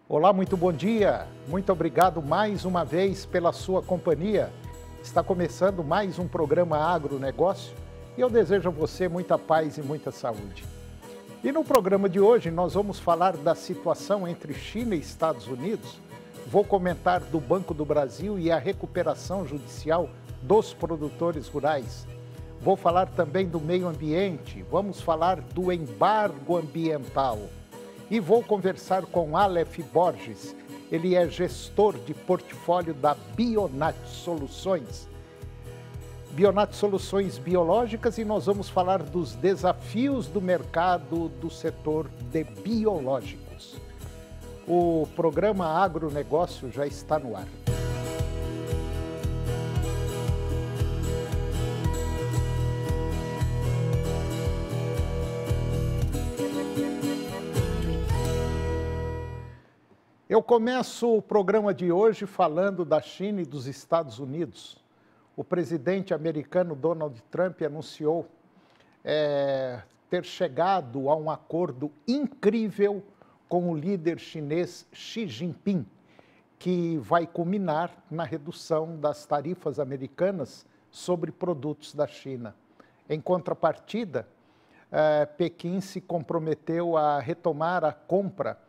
Olá, muito bom dia. Muito obrigado mais uma vez pela sua companhia. Está começando mais um programa Agronegócio e eu desejo a você muita paz e muita saúde. E no programa de hoje nós vamos falar da situação entre China e Estados Unidos. Vou comentar do Banco do Brasil e a recuperação judicial dos produtores rurais. Vou falar também do meio ambiente, vamos falar do embargo ambiental. E vou conversar com Aleph Borges, ele é gestor de portfólio da Bionat Soluções. Bionat Soluções Biológicas, e nós vamos falar dos desafios do mercado do setor de biológicos. O programa Agronegócio já está no ar. Eu começo o programa de hoje falando da China e dos Estados Unidos. O presidente americano Donald Trump anunciou ter chegado a um acordo incrível com o líder chinês Xi Jinping, que vai culminar na redução das tarifas americanas sobre produtos da China. Em contrapartida, Pequim se comprometeu a retomar a compra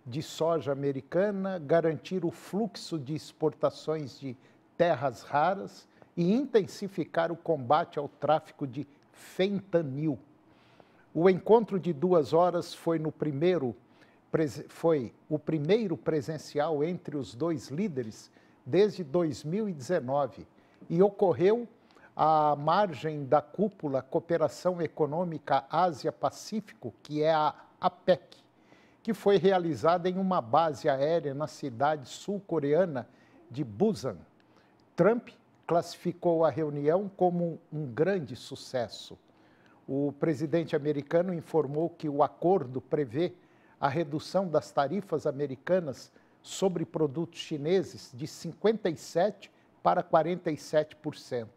de soja americana, garantir o fluxo de exportações de terras raras e intensificar o combate ao tráfico de fentanil. O encontro de 2 horas foi o primeiro presencial entre os dois líderes desde 2019 e ocorreu à margem da cúpula Cooperação Econômica Ásia-Pacífico, que é a APEC, que foi realizada em uma base aérea na cidade sul-coreana de Busan. Trump classificou a reunião como um grande sucesso. O presidente americano informou que o acordo prevê a redução das tarifas americanas sobre produtos chineses de 57% para 47%.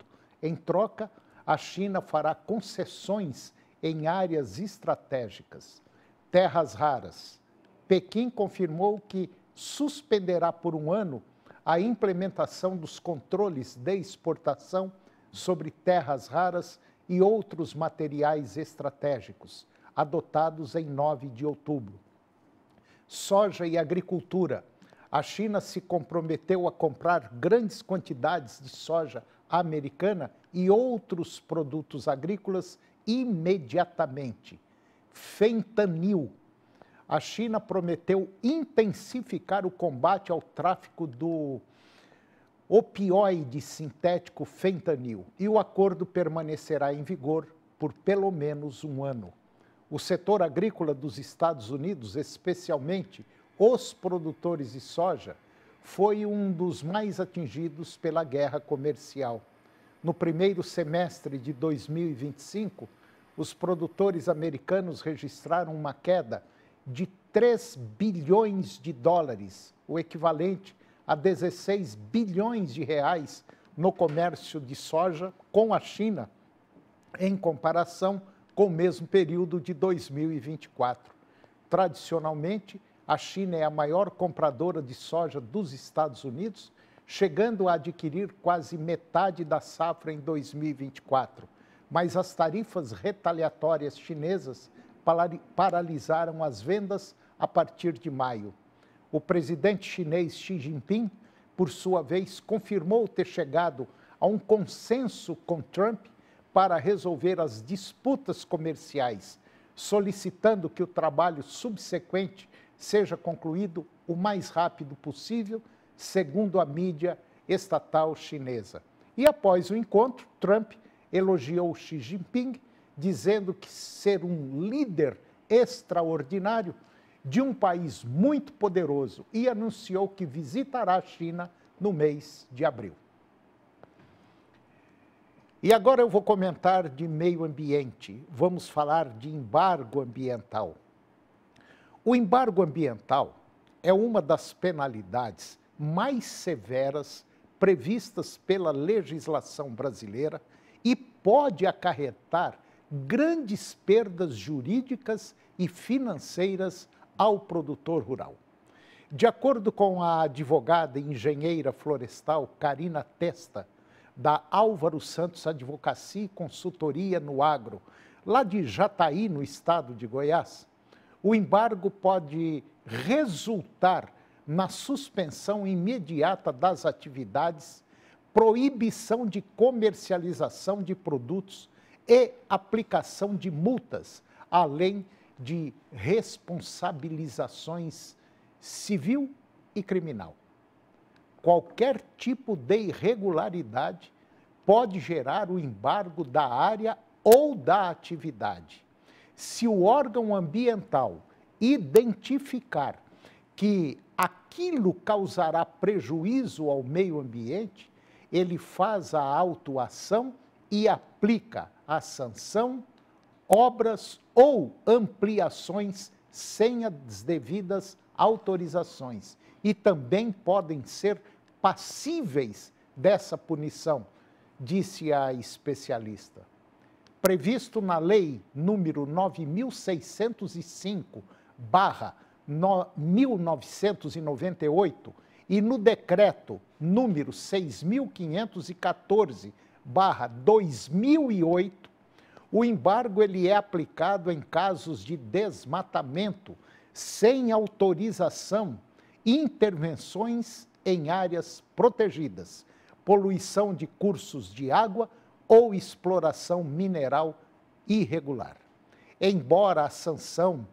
Em troca, a China fará concessões em áreas estratégicas. Terras raras. Pequim confirmou que suspenderá por 1 ano a implementação dos controles de exportação sobre terras raras e outros materiais estratégicos, adotados em 9 de outubro. Soja e agricultura. A China se comprometeu a comprar grandes quantidades de soja americana e outros produtos agrícolas imediatamente. Fentanil. A China prometeu intensificar o combate ao tráfico do opioide sintético fentanil e o acordo permanecerá em vigor por pelo menos 1 ano. O setor agrícola dos Estados Unidos, especialmente os produtores de soja, foi um dos mais atingidos pela guerra comercial. No primeiro semestre de 2025, os produtores americanos registraram uma queda de 3 bilhões de dólares, o equivalente a 16 bilhões de reais no comércio de soja com a China, em comparação com o mesmo período de 2024. Tradicionalmente, a China é a maior compradora de soja dos Estados Unidos, chegando a adquirir quase metade da safra em 2024. Mas as tarifas retaliatórias chinesas paralisaram as vendas a partir de maio. O presidente chinês Xi Jinping, por sua vez, confirmou ter chegado a um consenso com Trump para resolver as disputas comerciais, solicitando que o trabalho subsequente seja concluído o mais rápido possível, segundo a mídia estatal chinesa. E após o encontro, Trump elogiou Xi Jinping, dizendo que ser um líder extraordinário de um país muito poderoso e anunciou que visitará a China no mês de abril. E agora eu vou comentar de meio ambiente. Vamos falar de embargo ambiental. O embargo ambiental é uma das penalidades mais severas previstas pela legislação brasileira e pode acarretar grandes perdas jurídicas e financeiras ao produtor rural. De acordo com a advogada e engenheira florestal Carina Testa, da Álvaro Santos Advocacia e Consultoria no Agro, lá de Jataí, no estado de Goiás, o embargo pode resultar na suspensão imediata das atividades, proibição de comercialização de produtos e aplicação de multas, além de responsabilizações civil e criminal. Qualquer tipo de irregularidade pode gerar o embargo da área ou da atividade. Se o órgão ambiental identificar que aquilo causará prejuízo ao meio ambiente, ele faz a autuação e aplica a sanção, obras ou ampliações sem as devidas autorizações e também podem ser passíveis dessa punição, disse a especialista. Previsto na Lei número 9.605/1998 e no Decreto número 6.514/2008, o embargo ele é aplicado em casos de desmatamento sem autorização, intervenções em áreas protegidas, poluição de cursos de água ou exploração mineral irregular. Embora a sanção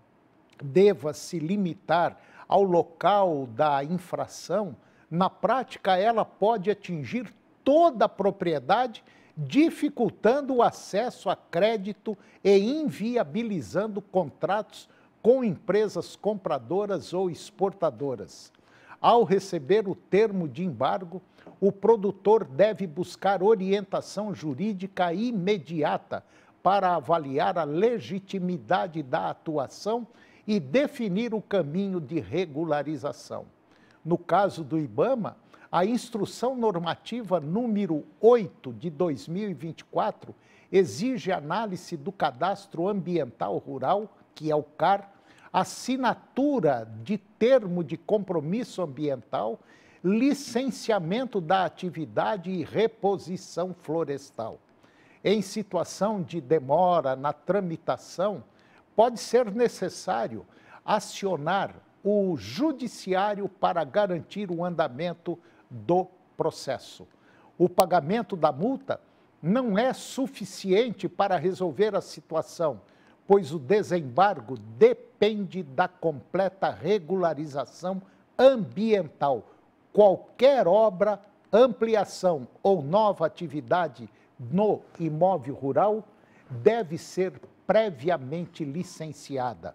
deva se limitar ao local da infração, na prática ela pode atingir toda a propriedade, dificultando o acesso a crédito e inviabilizando contratos com empresas compradoras ou exportadoras. Ao receber o termo de embargo, o produtor deve buscar orientação jurídica imediata para avaliar a legitimidade da atuação e definir o caminho de regularização. No caso do IBAMA, a Instrução Normativa número 8 de 2024 exige análise do Cadastro Ambiental Rural, que é o CAR, assinatura de termo de compromisso ambiental, licenciamento da atividade e reposição florestal. Em situação de demora na tramitação, pode ser necessário acionar o judiciário para garantir o andamento do processo. O pagamento da multa não é suficiente para resolver a situação, pois o desembargo depende da completa regularização ambiental. Qualquer obra, ampliação ou nova atividade no imóvel rural deve ser previamente licenciada.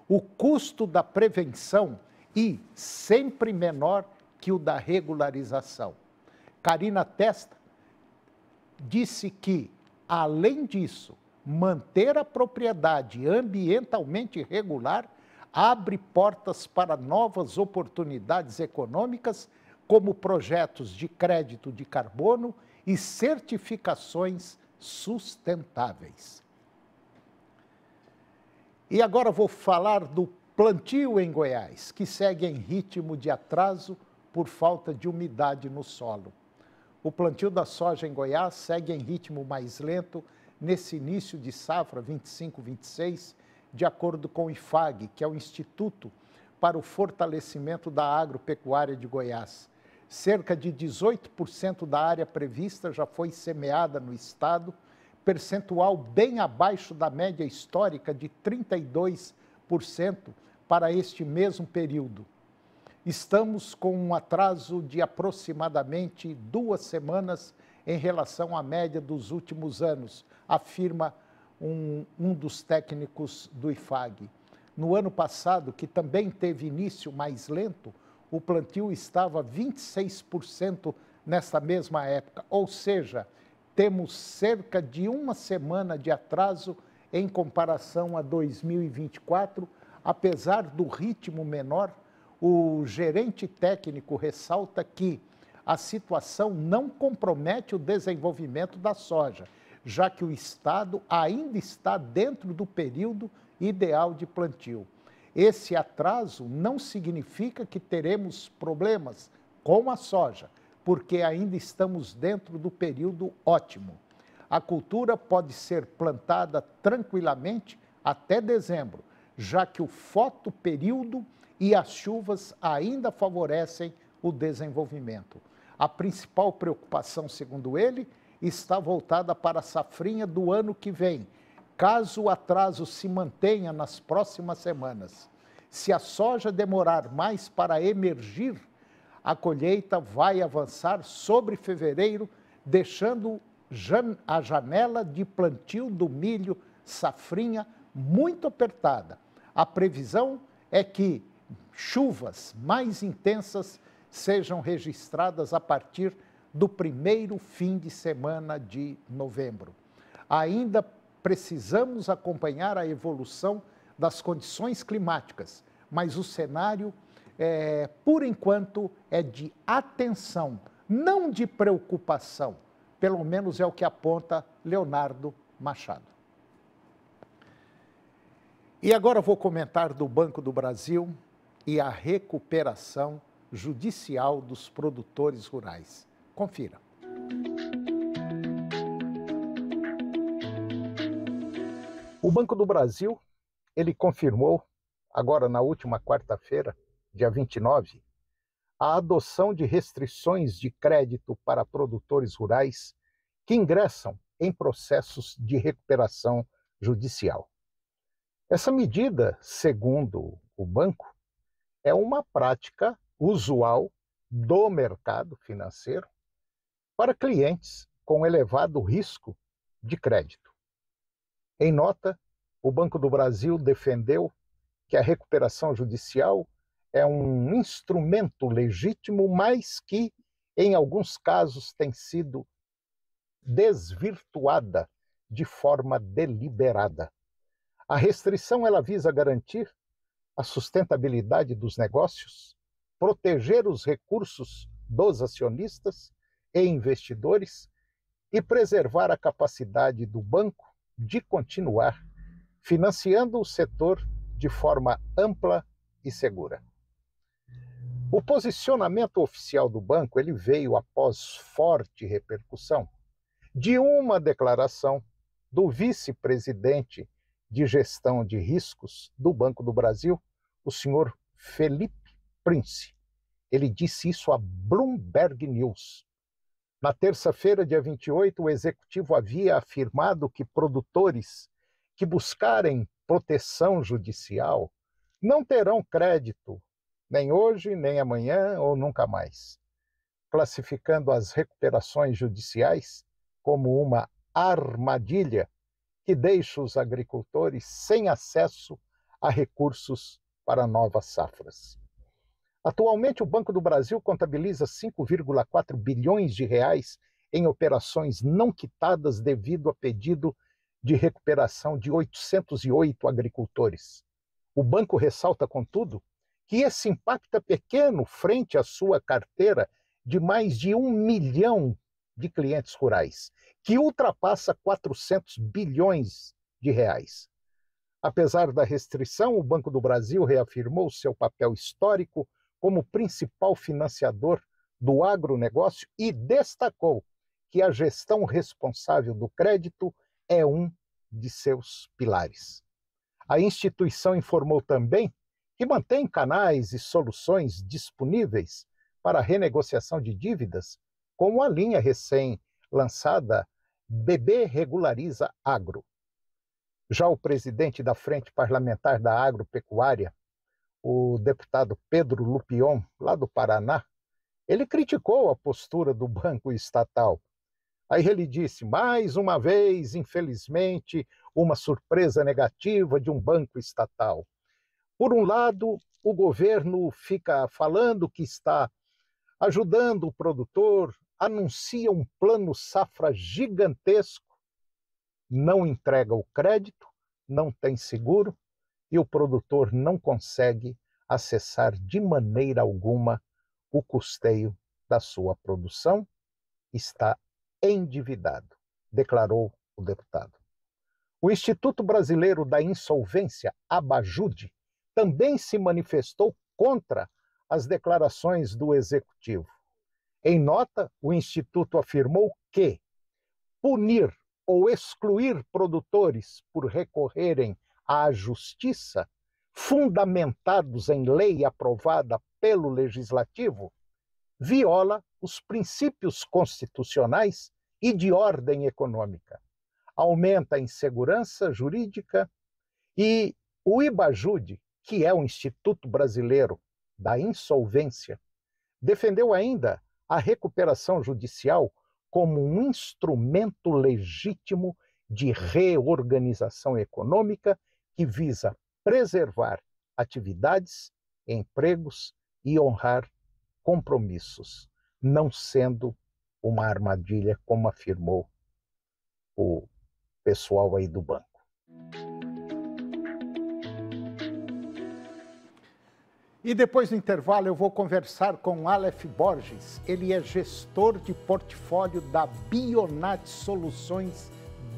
O custo da prevenção e sempre menor que o da regularização. Carina Testa disse que, além disso, manter a propriedade ambientalmente regular abre portas para novas oportunidades econômicas, como projetos de crédito de carbono e certificações sustentáveis. E agora vou falar do plantio em Goiás, que segue em ritmo de atraso por falta de umidade no solo. O plantio da soja em Goiás segue em ritmo mais lento nesse início de safra 25-26, de acordo com o IFAG, que é o Instituto para o Fortalecimento da Agropecuária de Goiás. Cerca de 18% da área prevista já foi semeada no estado, percentual bem abaixo da média histórica de 32% para este mesmo período. Estamos com um atraso de aproximadamente 2 semanas em relação à média dos últimos anos, afirma um dos técnicos do IFAG. No ano passado, que também teve início mais lento, o plantio estava 26% nesta mesma época, ou seja, temos cerca de 1 semana de atraso em comparação a 2024, apesar do ritmo menor. O gerente técnico ressalta que a situação não compromete o desenvolvimento da soja, já que o estado ainda está dentro do período ideal de plantio. Esse atraso não significa que teremos problemas com a soja, porque ainda estamos dentro do período ótimo. A cultura pode ser plantada tranquilamente até dezembro, já que o fotoperíodo e as chuvas ainda favorecem o desenvolvimento. A principal preocupação, segundo ele, está voltada para a safrinha do ano que vem, caso o atraso se mantenha nas próximas semanas. Se a soja demorar mais para emergir, a colheita vai avançar sobre fevereiro, deixando a janela de plantio do milho safrinha muito apertada. A previsão é que chuvas mais intensas sejam registradas a partir do primeiro fim de semana de novembro. Ainda precisamos acompanhar a evolução das condições climáticas, mas o cenário, por enquanto, é de atenção, não de preocupação. Pelo menos é o que aponta Leonardo Machado. E agora vou comentar do Banco do Brasil e a recuperação judicial dos produtores rurais. Confira. O Banco do Brasil, ele confirmou, agora na última quarta-feira, dia 29, a adoção de restrições de crédito para produtores rurais que ingressam em processos de recuperação judicial. Essa medida, segundo o banco, é uma prática usual do mercado financeiro para clientes com elevado risco de crédito. Em nota, o Banco do Brasil defendeu que a recuperação judicial é um instrumento legítimo, mas que, em alguns casos, tem sido desvirtuada de forma deliberada. A restrição ela visa garantir a sustentabilidade dos negócios, proteger os recursos dos acionistas e investidores e preservar a capacidade do banco de continuar financiando o setor de forma ampla e segura. O posicionamento oficial do banco ele veio após forte repercussão de uma declaração do vice-presidente de gestão de riscos do Banco do Brasil, o senhor Felipe Prince. Ele disse isso à Bloomberg News. Na terça-feira, dia 28, o executivo havia afirmado que produtores que buscarem proteção judicial não terão crédito, nem hoje, nem amanhã ou nunca mais, classificando as recuperações judiciais como uma armadilha que deixa os agricultores sem acesso a recursos para novas safras. Atualmente, o Banco do Brasil contabiliza 5,4 bilhões de reais em operações não quitadas devido a pedido de recuperação de 808 agricultores. O banco ressalta, contudo, que esse impacto é pequeno frente à sua carteira de mais de 1 milhão de clientes rurais, que ultrapassa 400 bilhões de reais. Apesar da restrição, o Banco do Brasil reafirmou seu papel histórico como principal financiador do agronegócio e destacou que a gestão responsável do crédito é um de seus pilares. A instituição informou também que mantém canais e soluções disponíveis para a renegociação de dívidas, como a linha recém-lançada BB Regulariza Agro. Já o presidente da Frente Parlamentar da Agropecuária, o deputado Pedro Lupion, lá do Paraná, ele criticou a postura do banco estatal. Aí ele disse, mais uma vez, infelizmente, uma surpresa negativa de um banco estatal. Por um lado, o governo fica falando que está ajudando o produtor, anuncia um plano safra gigantesco, não entrega o crédito, não tem seguro e o produtor não consegue acessar de maneira alguma o custeio da sua produção, está endividado, declarou o deputado. O Instituto Brasileiro da Insolvência, Abajude, também se manifestou contra as declarações do Executivo. Em nota, o Instituto afirmou que punir ou excluir produtores por recorrerem à justiça, fundamentados em lei aprovada pelo Legislativo, viola os princípios constitucionais e de ordem econômica, aumenta a insegurança jurídica e o IBAJUDE, que é o Instituto Brasileiro da Insolvência, defendeu ainda a recuperação judicial como um instrumento legítimo de reorganização econômica que visa preservar atividades, empregos e honrar compromissos, não sendo uma armadilha, como afirmou o pessoal aí do banco. E depois do intervalo eu vou conversar com Aleph Borges. Ele é gestor de portfólio da Bionat Soluções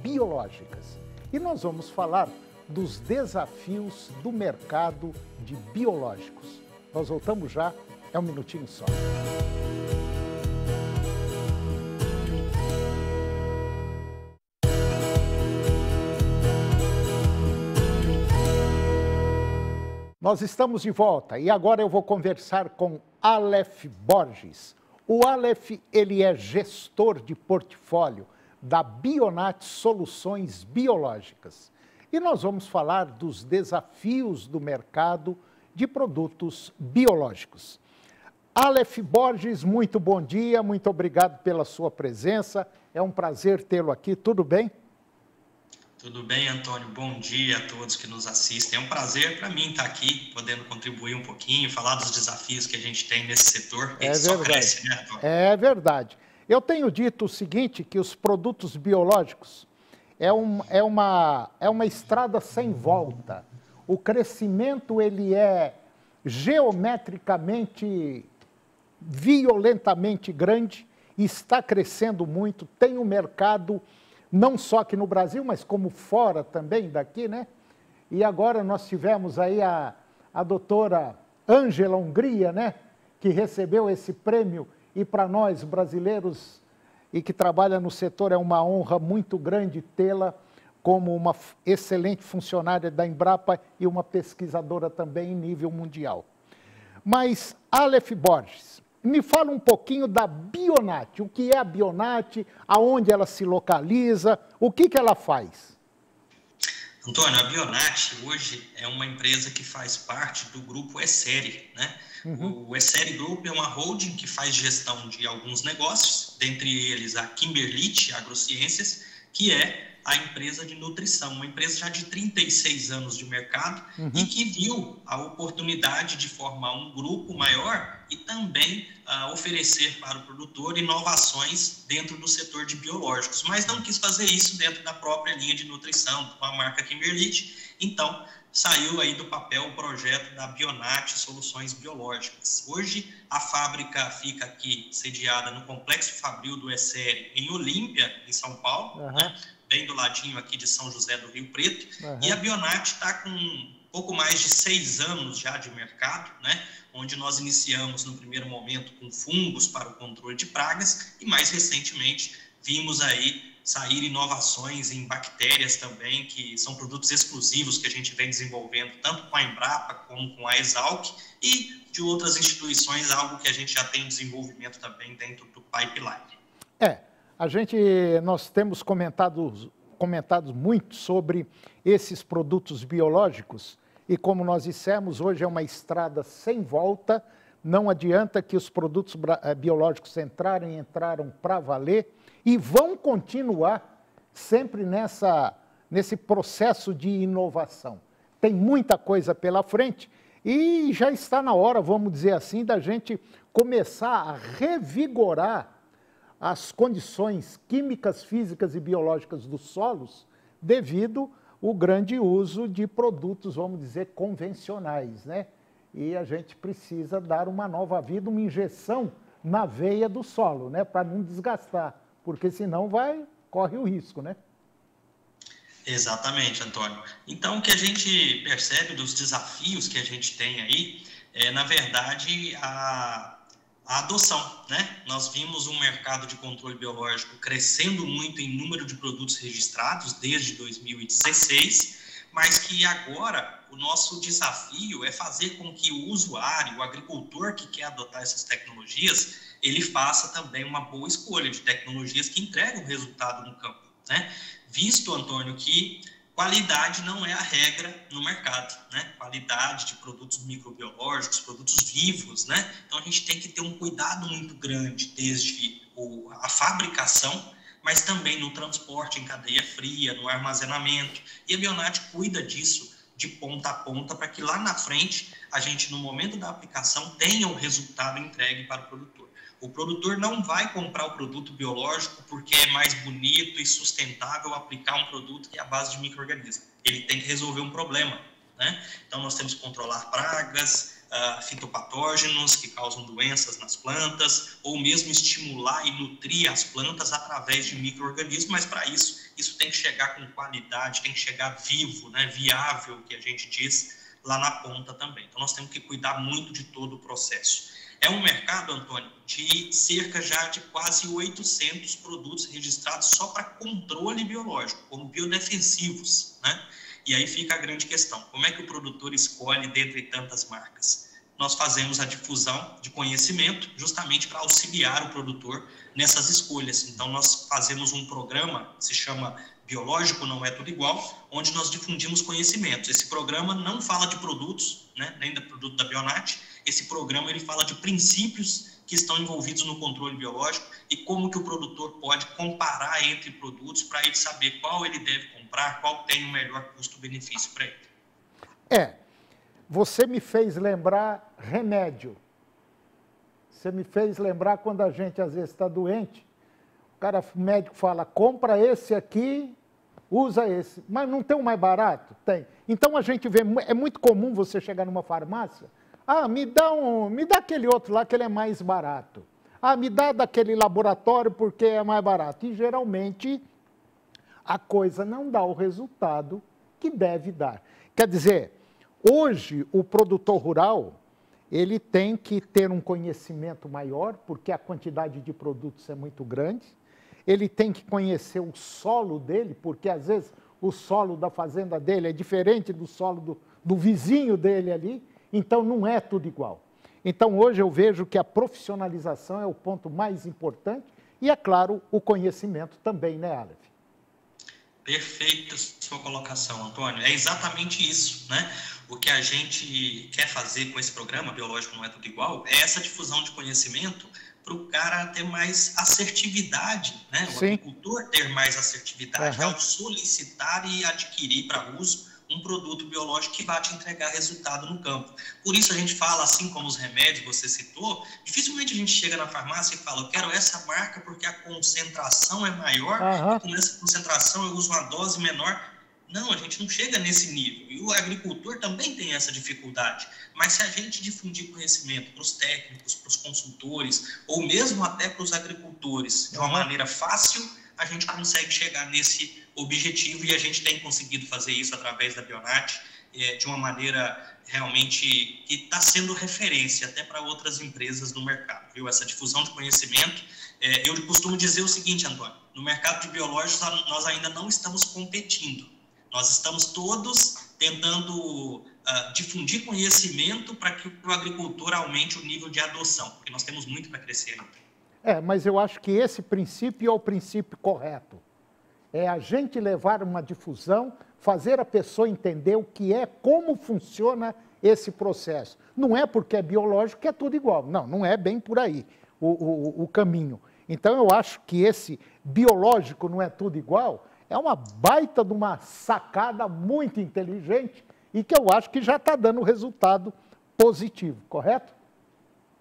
Biológicas. E nós vamos falar dos desafios do mercado de biológicos. Nós voltamos já, é um minutinho só. Nós estamos de volta e agora eu vou conversar com Aleph Borges. O Aleph, ele é gestor de portfólio da Bionat Soluções Biológicas. E nós vamos falar dos desafios do mercado de produtos biológicos. Aleph Borges, muito bom dia, muito obrigado pela sua presença. É um prazer tê-lo aqui, tudo bem? Tudo bem, Antônio? Bom dia a todos que nos assistem. É um prazer para mim estar aqui, podendo contribuir um pouquinho, falar dos desafios que a gente tem nesse setor, que só cresce, né, Antônio? É verdade. Eu tenho dito o seguinte, que os produtos biológicos é uma estrada sem volta. O crescimento, ele é geometricamente, violentamente grande, está crescendo muito, tem um mercado não só aqui no Brasil, mas como fora também daqui, né? E agora nós tivemos aí a doutora Ângela Hungria, né? Que recebeu esse prêmio e para nós brasileiros e que trabalha no setor é uma honra muito grande tê-la como uma excelente funcionária da Embrapa e uma pesquisadora também em nível mundial. Mas, Aleph Borges, me fala um pouquinho da Bionat. O que é a Bionat? Aonde ela se localiza? O que ela faz? Antônio, a Bionat hoje é uma empresa que faz parte do grupo Esseri, né? O Esseri Group é uma holding que faz gestão de alguns negócios, dentre eles a Kimberlite Agrociências, que é a empresa de nutrição, uma empresa já de 36 anos de mercado e que viu a oportunidade de formar um grupo maior e também oferecer para o produtor inovações dentro do setor de biológicos, mas não quis fazer isso dentro da própria linha de nutrição com a marca Kimberlite. Então, saiu aí do papel o projeto da Bionat Soluções Biológicas. Hoje, a fábrica fica aqui sediada no Complexo Fabril do Esseri, em Olímpia, em São Paulo, né? Bem do ladinho aqui de São José do Rio Preto. E a Bionat está com um pouco mais de 6 anos já de mercado, né? Onde nós iniciamos no primeiro momento com fungos para o controle de pragas e mais recentemente vimos aí sair inovações em bactérias também, que são produtos exclusivos que a gente vem desenvolvendo tanto com a Embrapa como com a Exalc e de outras instituições, algo que a gente já tem um desenvolvimento também dentro do pipeline. Nós temos comentado muito sobre esses produtos biológicos e como nós dissemos, hoje é uma estrada sem volta, não adianta que os produtos biológicos entraram para valer e vão continuar sempre nesse processo de inovação. Tem muita coisa pela frente e já está na hora, vamos dizer assim, da gente começar a revigorar as condições químicas, físicas e biológicas dos solos devido ao grande uso de produtos, vamos dizer, convencionais, né? E a gente precisa dar uma nova vida, uma injeção na veia do solo, né? Para não desgastar, porque senão corre o risco, né? Exatamente, Antônio. Então, o que a gente percebe dos desafios que a gente tem aí é, na verdade, a adoção, né? Nós vimos um mercado de controle biológico crescendo muito em número de produtos registrados desde 2016, mas que agora o nosso desafio é fazer com que o usuário, o agricultor que quer adotar essas tecnologias, ele faça também uma boa escolha de tecnologias que entregam resultado no campo, né? Visto, Antônio, que qualidade não é a regra no mercado, né? Qualidade de produtos microbiológicos, produtos vivos, né? Então a gente tem que ter um cuidado muito grande desde a fabricação, mas também no transporte em cadeia fria, no armazenamento. E a Bionat cuida disso de ponta a ponta para que lá na frente a gente, no momento da aplicação, tenha o resultado entregue para o produtor. O produtor não vai comprar o produto biológico porque é mais bonito e sustentável aplicar um produto que é à base de micro-organismo. Ele tem que resolver um problema, né? Então, nós temos que controlar pragas, fitopatógenos que causam doenças nas plantas, ou mesmo estimular e nutrir as plantas através de micro-organismos, mas para isso tem que chegar com qualidade, tem que chegar vivo, né? Viável, que a gente diz, lá na ponta também. Então, nós temos que cuidar muito de todo o processo. É um mercado, Antônio, de cerca já de quase 800 produtos registrados só para controle biológico, como biodefensivos, né? E aí fica a grande questão, como é que o produtor escolhe dentre tantas marcas? Nós fazemos a difusão de conhecimento justamente para auxiliar o produtor nessas escolhas. Então, nós fazemos um programa, se chama Biológico Não É Tudo Igual, onde nós difundimos conhecimentos. Esse programa não fala de produtos, né, nem do produto da Bionat. Esse programa ele fala de princípios que estão envolvidos no controle biológico e como que o produtor pode comparar entre produtos para ele saber qual ele deve comprar, qual tem o melhor custo-benefício para ele. Você me fez lembrar remédio. Você me fez lembrar quando a gente às vezes está doente, o médico fala, compra esse aqui, usa esse. Mas não tem um mais barato? Tem. Então a gente vê, é muito comum você chegar numa farmácia, me dá aquele outro lá que ele é mais barato. Me dá daquele laboratório porque é mais barato. E geralmente a coisa não dá o resultado que deve dar. Quer dizer, hoje o produtor rural, ele tem que ter um conhecimento maior, porque a quantidade de produtos é muito grande. Ele tem que conhecer o solo dele, porque às vezes o solo da fazenda dele é diferente do solo do vizinho dele ali, então não é tudo igual. Então hoje eu vejo que a profissionalização é o ponto mais importante e, é claro, o conhecimento também, né, Aleph? Perfeita sua colocação, Antônio. É exatamente isso, né? O que a gente quer fazer com esse programa, Biológico Não É Tudo Igual, é essa difusão de conhecimento para o cara ter mais assertividade, né? O agricultor ter mais assertividade ao solicitar e adquirir para uso um produto biológico que vai te entregar resultado no campo. Por isso a gente fala, assim como os remédios, você citou, dificilmente a gente chega na farmácia e fala, eu quero essa marca porque a concentração é maior, e com essa concentração eu uso uma dose menor. Não, a gente não chega nesse nível. E o agricultor também tem essa dificuldade. Mas se a gente difundir conhecimento para os técnicos, para os consultores, ou mesmo até para os agricultores, de uma maneira fácil, a gente consegue chegar nesse objetivo e a gente tem conseguido fazer isso através da Bionat, de uma maneira realmente que está sendo referência até para outras empresas no mercado, viu? Essa difusão de conhecimento. Eu costumo dizer o seguinte, Antônio, no mercado de biológicos nós ainda não estamos competindo. Nós estamos todos tentando difundir conhecimento para que o agricultor aumente o nível de adoção, porque nós temos muito para crescer. Mas eu acho que esse princípio é o princípio correto. É a gente levar uma difusão, fazer a pessoa entender o que é, como funciona esse processo. Não é porque é biológico que é tudo igual. Não, não é bem por aí o caminho. Então eu acho que esse biológico não é tudo igual, é uma baita de uma sacada muito inteligente e que eu acho que já está dando resultado positivo, correto?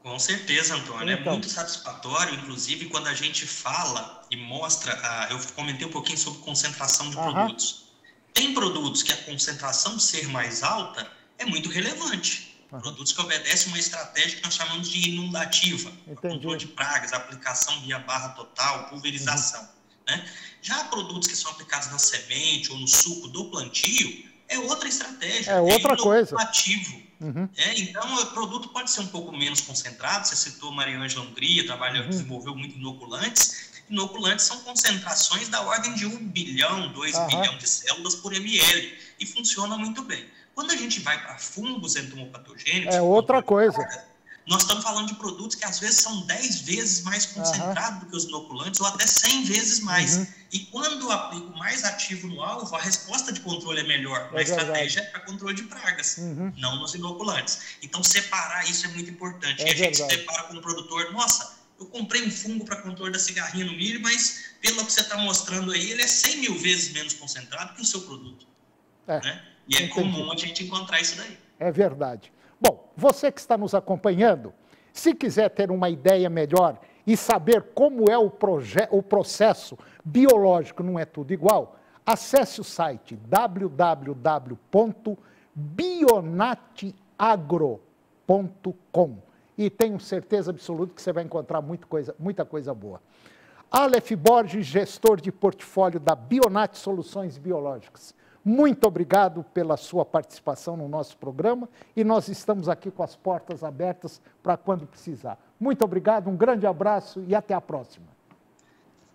Com certeza, Antônio. É muito satisfatório, inclusive, quando a gente fala e mostra... eu comentei um pouquinho sobre concentração de produtos. Tem produtos que a concentração ser mais alta é muito relevante. Produtos que obedecem uma estratégia que nós chamamos de inundativa. Controle de pragas, aplicação via barra total, pulverização. né? Já produtos que são aplicados na semente ou no suco do plantio, é outra estratégia. É outra coisa. Então, o produto pode ser um pouco menos concentrado. Você citou Mariângela Hungria, desenvolveu muito inoculantes. Inoculantes são concentrações da ordem de 1 bilhão, 2 bilhão de células por ml e funciona muito bem. Quando a gente vai para fungos entomopatogênicos... É outra coisa. Nós estamos falando de produtos que às vezes são 10 vezes mais concentrados do que os inoculantes ou até 100 vezes mais. E quando eu aplico mais ativo no alvo, a resposta de controle é melhor. A estratégia é para controle de pragas, não nos inoculantes. Então, separar isso é muito importante. E a gente se depara com o produtor, nossa, eu comprei um fungo para controle da cigarrinha no milho, mas pelo que você está mostrando aí, ele é 100 mil vezes menos concentrado que o seu produto. Né? E é comum a gente encontrar isso daí. É verdade. Bom, você que está nos acompanhando, se quiser ter uma ideia melhor e saber como é o processo biológico, não é tudo igual, acesse o site www.bionateagro.com e tenho certeza absoluta que você vai encontrar muita coisa boa. Aleph Borges, gestor de portfólio da Bionate Soluções Biológicas. Muito obrigado pela sua participação no nosso programa e nós estamos aqui com as portas abertas para quando precisar. Muito obrigado, um grande abraço e até a próxima.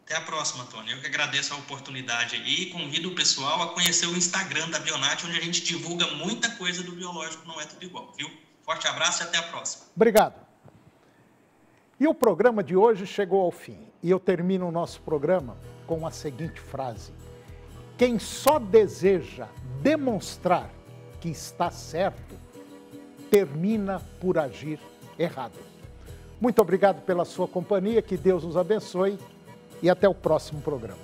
Até a próxima, Antônio. Eu que agradeço a oportunidade aí e convido o pessoal a conhecer o Instagram da Bionate, onde a gente divulga muita coisa do biológico, não é tudo igual, viu? Forte abraço e até a próxima. Obrigado. E o programa de hoje chegou ao fim e eu termino o nosso programa com a seguinte frase: quem só deseja demonstrar que está certo, termina por agir errado. Muito obrigado pela sua companhia, que Deus nos abençoe e até o próximo programa.